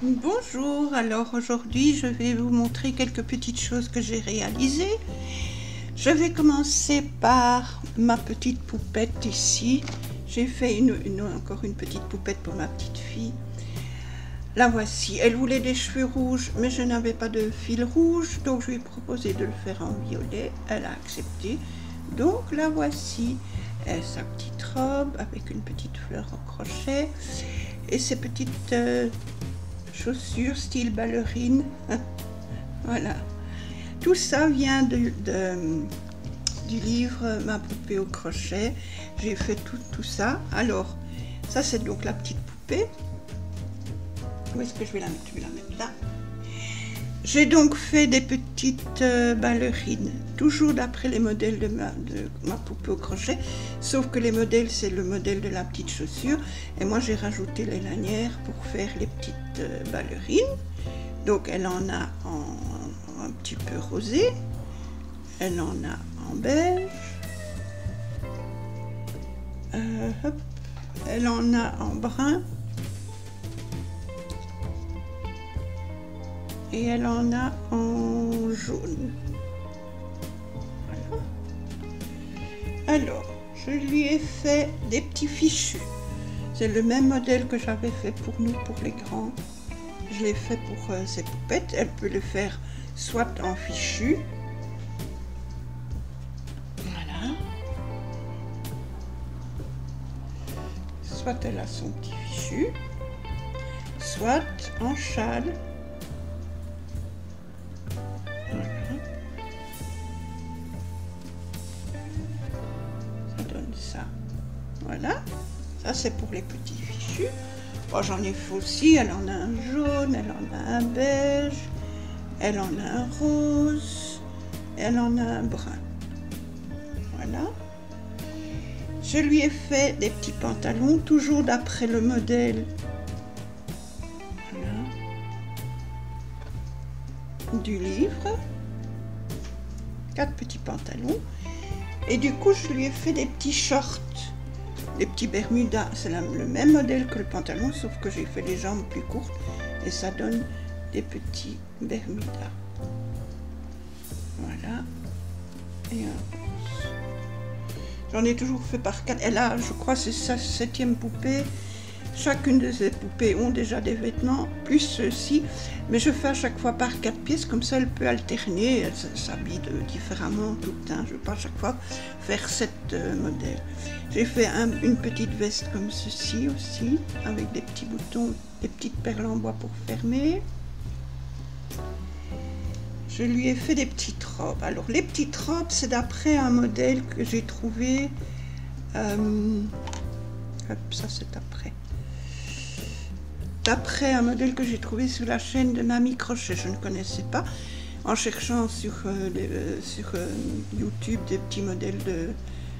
Bonjour, alors aujourd'hui je vais vous montrer quelques petites choses que j'ai réalisées. Je vais commencer par ma petite poupette ici. J'ai fait encore une petite poupette pour ma petite fille. La voici, elle voulait des cheveux rouges mais je n'avais pas de fil rouge, donc je lui ai proposé de le faire en violet. Elle a accepté, donc la voici. Elle a sa petite robe avec une petite fleur au crochet et ses petites chaussures style ballerine. Voilà, tout ça vient du livre Ma poupée au crochet. J'ai fait tout ça. Alors ça c'est donc la petite poupée. Où est-ce que je vais la mettre? Je vais la mettre là. J'ai donc fait des petites ballerines, toujours d'après les modèles de ma poupée au crochet, sauf que les modèles, c'est le modèle de la petite chaussure, et moi j'ai rajouté les lanières pour faire les petites ballerines. Donc elle en a en un petit peu rosé, elle en a en beige, elle en a en brun, et elle en a en jaune. Voilà. Alors, je lui ai fait des petits fichus. C'est le même modèle que j'avais fait pour nous, pour les grands. Je l'ai fait pour ces poupettes. Elle peut le faire soit en fichu. Voilà. Soit elle a son petit fichu. Soit en châle. Ça, voilà, ça c'est pour les petits fichus. Bon, j'en ai fait aussi, elle en a un jaune, elle en a un beige, elle en a un rose, elle en a un brun. Voilà, je lui ai fait des petits pantalons, toujours d'après le modèle, voilà, du livre. 4 petits pantalons. Et du coup, je lui ai fait des petits shorts, des petits bermudas. C'est le même modèle que le pantalon, sauf que j'ai fait les jambes plus courtes. Et ça donne des petits bermudas. Voilà. Et un rose. J'en ai toujours fait par 4. Elle a, je crois, c'est sa 7e poupée. Chacune de ces poupées ont déjà des vêtements, plus ceux-ci, mais je fais à chaque fois par 4 pièces, comme ça elle peut alterner, elle s'habille différemment tout le temps. Je ne veux pas à chaque fois faire 7 modèles. J'ai fait une petite veste comme ceci aussi, avec des petits boutons, des petites perles en bois pour fermer. Je lui ai fait des petites robes. Alors les petites robes, c'est d'après un modèle que j'ai trouvé, hop, ça c'est après. D'après un modèle que j'ai trouvé sur la chaîne de Mamie Crochet, je ne connaissais pas. En cherchant sur YouTube des petits modèles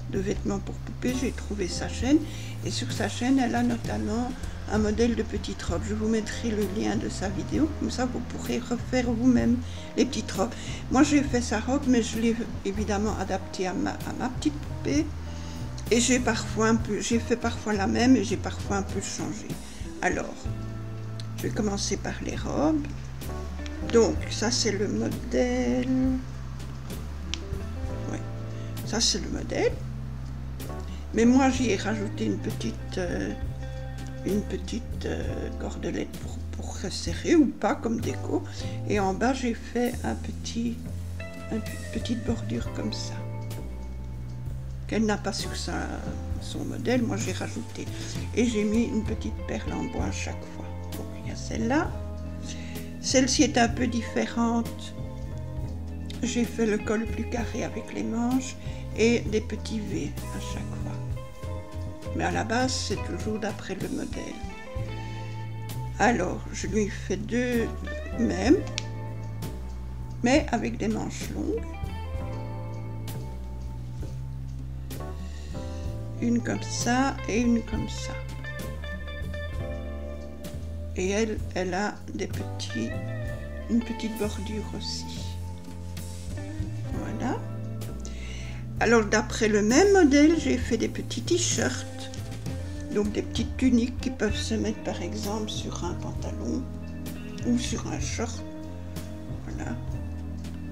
de vêtements pour poupées, j'ai trouvé sa chaîne. Et sur sa chaîne, elle a notamment un modèle de petite robe. Je vous mettrai le lien de sa vidéo, comme ça vous pourrez refaire vous-même les petites robes. Moi j'ai fait sa robe, mais je l'ai évidemment adaptée à ma petite poupée. Et j'ai fait parfois la même et j'ai parfois un peu changé. Alors, je vais commencer par les robes. Donc, ça c'est le modèle. Oui, ça c'est le modèle. Mais moi j'y ai rajouté une petite cordelette pour resserrer ou pas comme déco. Et en bas j'ai fait une petite bordure comme ça. Qu'elle n'a pas sur son modèle, moi j'ai rajouté. Et j'ai mis une petite perle en bois à chaque fois. Donc il y a celle-là. Celle-ci est un peu différente. J'ai fait le col plus carré avec les manches et des petits V à chaque fois. Mais à la base, c'est toujours d'après le modèle. Alors, je lui fais 2 mêmes, mais avec des manches longues. Une comme ça et une comme ça. Et elle a une petite bordure aussi. Voilà. Alors d'après le même modèle, j'ai fait des petits t-shirts. Donc des petites tuniques qui peuvent se mettre par exemple sur un pantalon. ou sur un short. Voilà,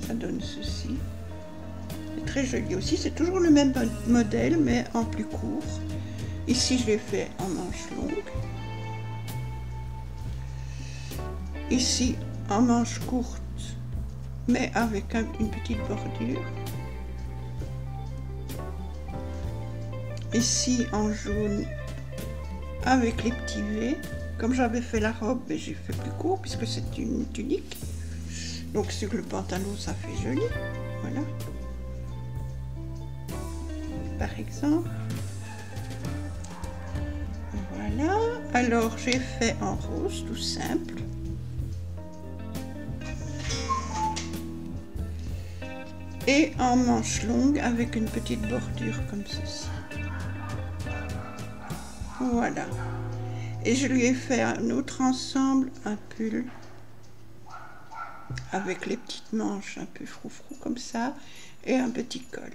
ça donne ceci. C'est très joli aussi, c'est toujours le même modèle mais en plus court. Ici je l'ai fait en manche longue. Ici en manche courte mais avec une petite bordure. Ici en jaune avec les petits V. Comme j'avais fait la robe, j'ai fait plus court puisque c'est une tunique. Donc sur le pantalon ça fait joli. Voilà. Par exemple. Voilà. Alors j'ai fait en rose tout simple. Et en manche longue avec une petite bordure comme ceci. Voilà. Et je lui ai fait un autre ensemble, un pull avec les petites manches un peu froufrou comme ça et un petit col.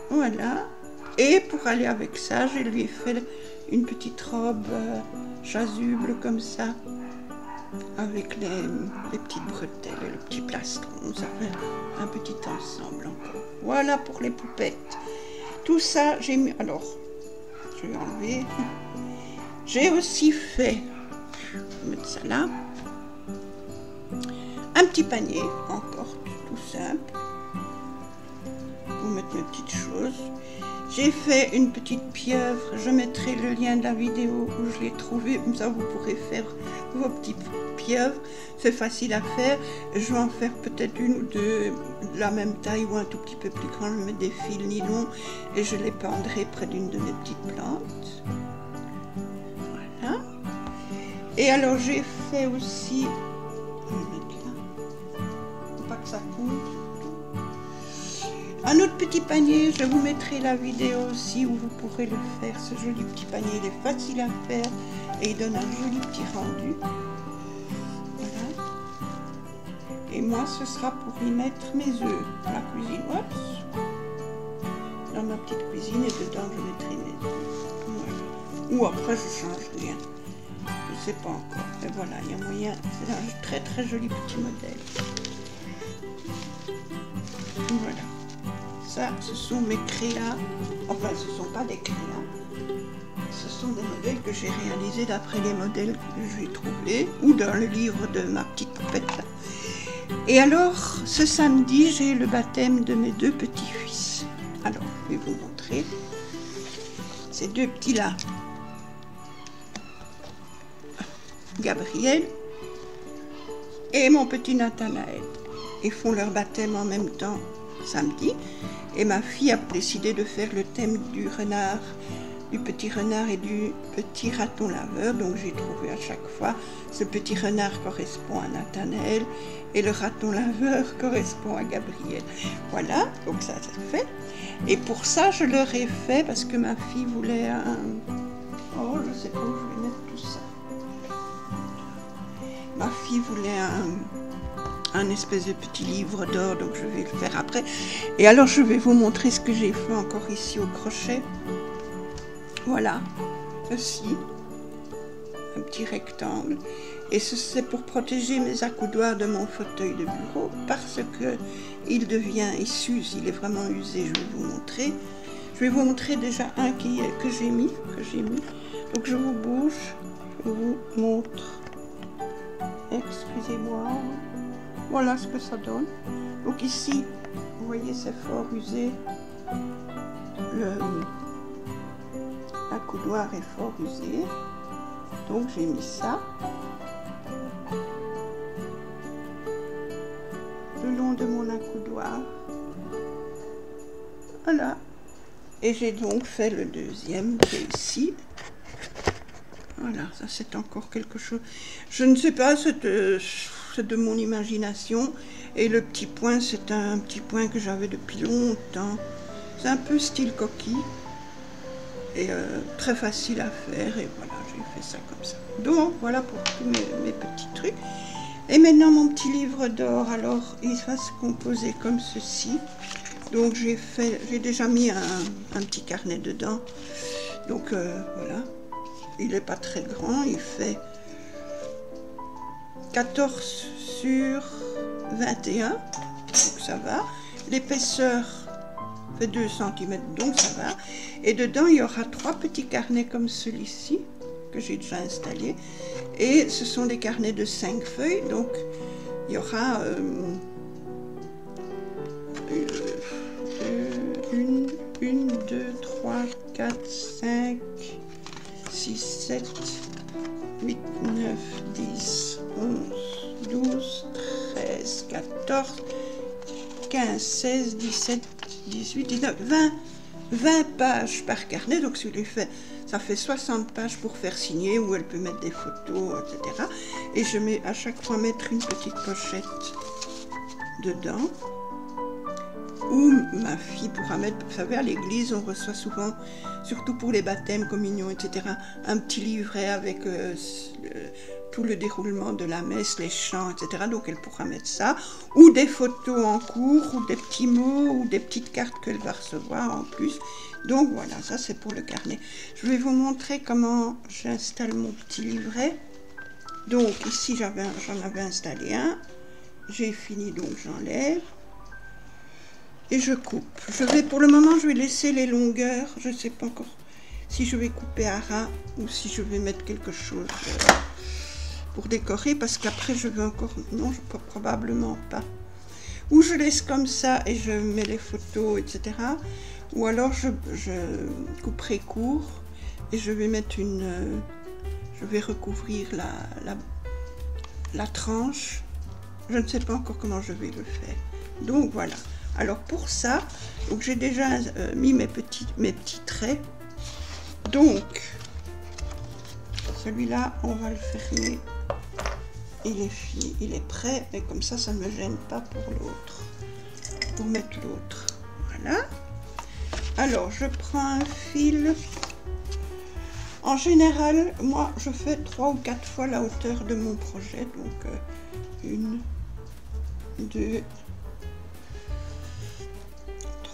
Voilà. Et pour aller avec ça, je lui ai fait une petite robe chasuble comme ça, avec les petites bretelles et le petit plastron. Ça fait un petit ensemble encore. Voilà pour les poupettes. Tout ça, j'ai mis... Alors, je vais enlever. J'ai aussi fait, je vais mettre ça là, un petit panier, encore tout simple, pour mettre mes petites choses. J'ai fait une petite pieuvre, je mettrai le lien de la vidéo où je l'ai trouvé, comme ça vous pourrez faire vos petites pieuvres. C'est facile à faire, je vais en faire peut-être une ou deux de la même taille ou un tout petit peu plus grand. Je mets des fils nylon et je les pendrai près d'une de mes petites plantes. Voilà. Et alors j'ai fait aussi, je vais mettre là, faut pas que ça compte. Un autre petit panier, je vous mettrai la vidéo aussi où vous pourrez le faire. Ce joli petit panier, il est facile à faire et il donne un joli petit rendu. Voilà. Et moi, ce sera pour y mettre mes œufs dans la cuisine. Oups. Dans ma petite cuisine et dedans, je mettrai mes œufs. Voilà. Ou après, je change rien. Je ne sais pas encore. Mais voilà, il y a moyen. C'est un très très joli petit modèle. Voilà. Ça, ce sont mes créas, enfin ce ne sont pas des créas, ce sont des modèles que j'ai réalisés d'après les modèles que j'ai trouvés ou dans le livre de ma petite poupette. Et alors, ce samedi, j'ai le baptême de mes deux petits-fils. Alors, je vais vous montrer ces deux petits-là. Gabriel et mon petit Nathanaël. Ils font leur baptême en même temps samedi. Et ma fille a décidé de faire le thème du renard, du petit renard et du petit raton laveur. Donc j'ai trouvé à chaque fois, ce petit renard correspond à Nathanaël et le raton laveur correspond à Gabriel. Voilà, donc ça c'est fait. Et pour ça, je leur ai fait, parce que ma fille voulait un... Oh, je sais pas où je vais mettre tout ça. Ma fille voulait un espèce de petit livre d'or, donc je vais le faire après. Et alors je vais vous montrer ce que j'ai fait encore ici au crochet. Voilà, ceci, un petit rectangle. Et c'est pour protéger mes accoudoirs de mon fauteuil de bureau, parce que il s'use, il est vraiment usé. Je vais vous montrer. Je vais vous montrer déjà un que j'ai mis. Donc je vous bouge, je vous montre. Excusez-moi. Voilà ce que ça donne. Donc ici, vous voyez, c'est fort usé. L'accoudoir est fort usé. Donc j'ai mis ça le long de mon accoudoir. Voilà. Et j'ai donc fait le deuxième qui est ici. Voilà, ça c'est encore quelque chose. Je ne sais pas, c'est de mon imagination. Et le petit point, c'est un petit point que j'avais depuis longtemps. C'est un peu style coquille. Et très facile à faire. Et voilà, j'ai fait ça comme ça. Donc voilà pour tous mes petits trucs. Et maintenant mon petit livre d'or. Alors il va se composer comme ceci. Donc j'ai déjà mis un petit carnet dedans. Donc voilà. il n'est pas très grand, il fait 14 sur 21, donc ça va. L'épaisseur fait 2 cm, donc ça va. Et dedans, il y aura 3 petits carnets comme celui-ci, que j'ai déjà installé. Et ce sont des carnets de 5 feuilles, donc il y aura 1, 2, 3, 4, 5, 6, 7, 8, 9, 10, 11, 12, 13, 14, 15, 16, 17, 18, 19, 20 pages par carnet. Donc si je les fais, ça fait 60 pages pour faire signer, où elle peut mettre des photos, etc. Et je mets à chaque fois mettre une petite pochette dedans, où ma fille pourra mettre. Vous savez, à l'église, on reçoit souvent, surtout pour les baptêmes, communions, etc., un petit livret avec tout le déroulement de la messe, les chants, etc. Donc elle pourra mettre ça, ou des photos en cours, ou des petits mots, ou des petites cartes qu'elle va recevoir en plus. Donc voilà, ça c'est pour le carnet. Je vais vous montrer comment j'installe mon petit livret. Donc ici j'en avais installé un, j'ai fini, donc j'enlève. Et je coupe. Pour le moment, je vais laisser les longueurs. Je ne sais pas encore si je vais couper à ras ou si je vais mettre quelque chose pour décorer, parce qu'après je vais encore... Non, je peux probablement pas. Ou je laisse comme ça et je mets les photos, etc. Ou alors je couperai court et je vais mettre une... je vais recouvrir la tranche. Je ne sais pas encore comment je vais le faire. Donc voilà. Alors pour ça, j'ai déjà mis mes petits traits. Donc, celui-là, on va le fermer. Il est fini, il est prêt. Et comme ça ne me gêne pas pour l'autre. Pour mettre l'autre. Voilà. Alors, je prends un fil. En général, moi, je fais 3 ou 4 fois la hauteur de mon projet. Donc, 1, 2...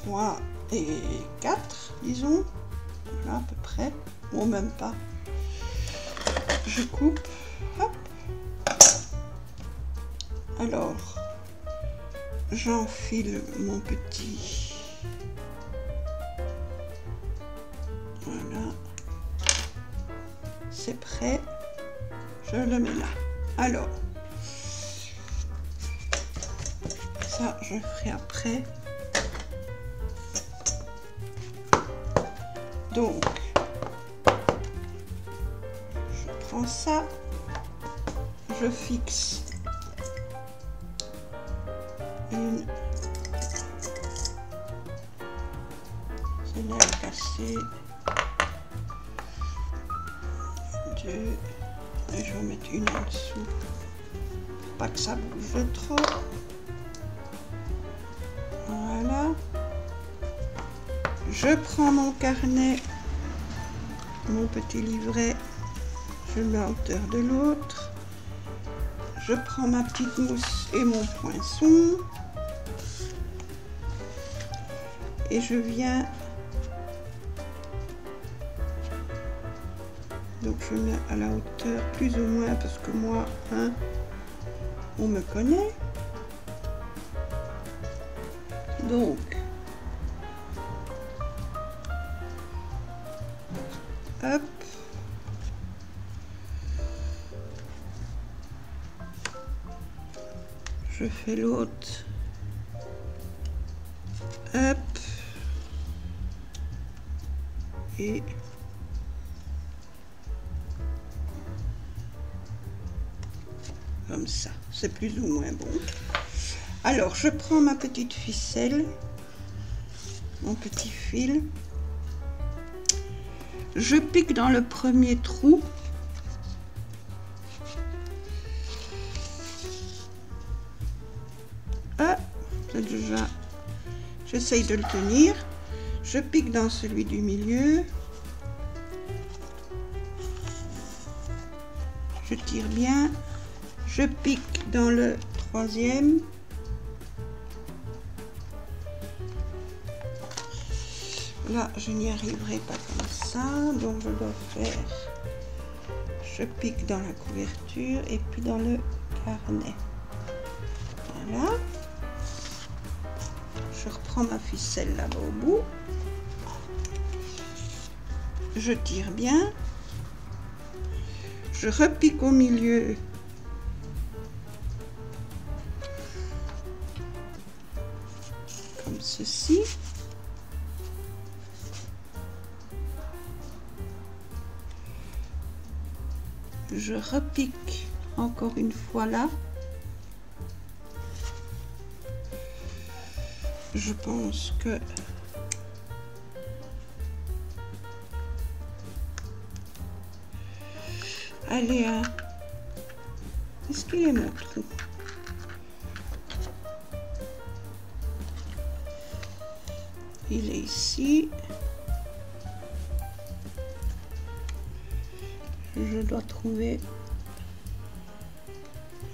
3 et 4, disons, voilà à peu près, ou même pas. Je coupe, hop. Alors, j'enfile mon petit, voilà, c'est prêt, je le mets là. Alors, ça je ferai après. Donc, je prends ça, je fixe une, celle-là est cassée, 2, et je vais mettre une en dessous, pour pas que ça bouge trop. Voilà. Je prends mon carnet, mon petit livret, je le mets à hauteur de l'autre. Je prends ma petite mousse et mon poinçon. Et je viens... Donc je mets à la hauteur plus ou moins, parce que moi, hein, on me connaît. Donc... Hop. Je fais l'autre. Hop. Et comme ça, c'est plus ou moins bon. Alors, je prends ma petite ficelle, mon petit fil. Je pique dans le premier trou. Ah, c'est déjà... J'essaye de le tenir. Je pique dans celui du milieu. Je tire bien. Je pique dans le troisième. Là, je n'y arriverai pas comme ça, donc je dois faire je pique dans la couverture et puis dans le carnet. Voilà. Je reprends ma ficelle là-bas au bout. Je tire bien. Je repique au milieu. Comme ceci. Je repique encore une fois là. Je pense que allez, hein. Est-ce qu'il est mon trou? Il est ici. Je dois trouver.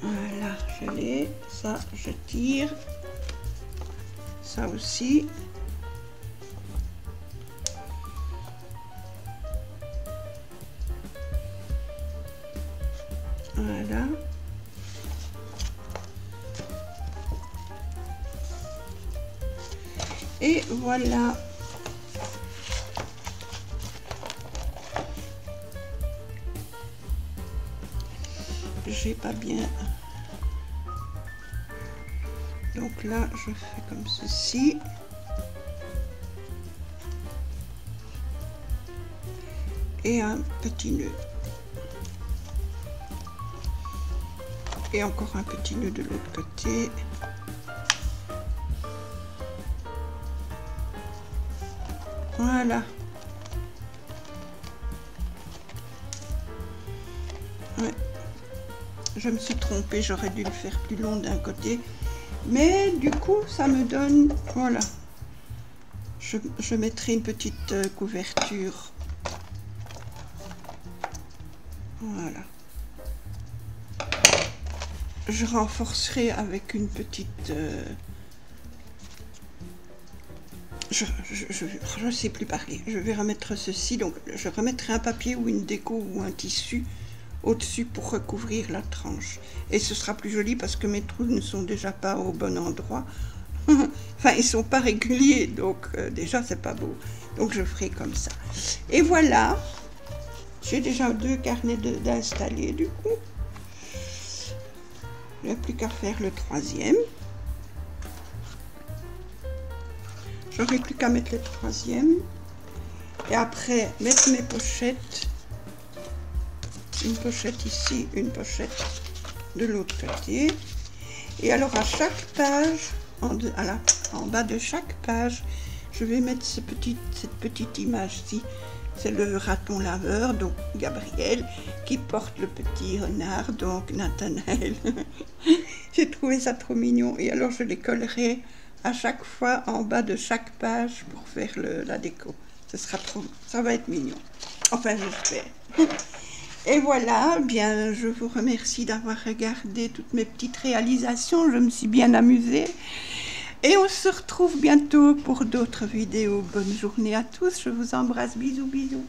Voilà, je l'ai. Ça, je tire. Ça aussi. Voilà. Et voilà. J'ai pas bien. Donc là, je fais comme ceci. Et un petit nœud. Et encore un petit nœud de l'autre côté. Voilà. Ouais. Je me suis trompée, j'aurais dû le faire plus long d'un côté. Mais du coup, ça me donne... Voilà. Je mettrai une petite couverture. Voilà. Je renforcerai avec une petite... je ne sais plus parler. Je vais remettre ceci. Donc, je remettrai un papier ou une déco ou un tissu au-dessus pour recouvrir la tranche. Et ce sera plus joli parce que mes trous ne sont déjà pas au bon endroit. Enfin, ils sont pas réguliers. Donc, déjà, c'est pas beau. Donc, je ferai comme ça. Et voilà. J'ai déjà 2 carnets d'installer du coup. Il n'y a plus qu'à faire le 3e. J'aurai plus qu'à mettre le 3e. Et après, mettre mes pochettes. Une pochette ici, une pochette de l'autre côté. Et alors, à chaque page, en bas de chaque page, je vais mettre cette petite image-ci. C'est le raton laveur, donc Gabriel, qui porte le petit renard, donc Nathanaël. J'ai trouvé ça trop mignon. Et alors, je les collerai à chaque fois en bas de chaque page pour faire la déco. Ça va être mignon. Enfin, j'espère. Et voilà, bien, je vous remercie d'avoir regardé toutes mes petites réalisations. Je me suis bien amusée. Et on se retrouve bientôt pour d'autres vidéos. Bonne journée à tous. Je vous embrasse. Bisous, bisous.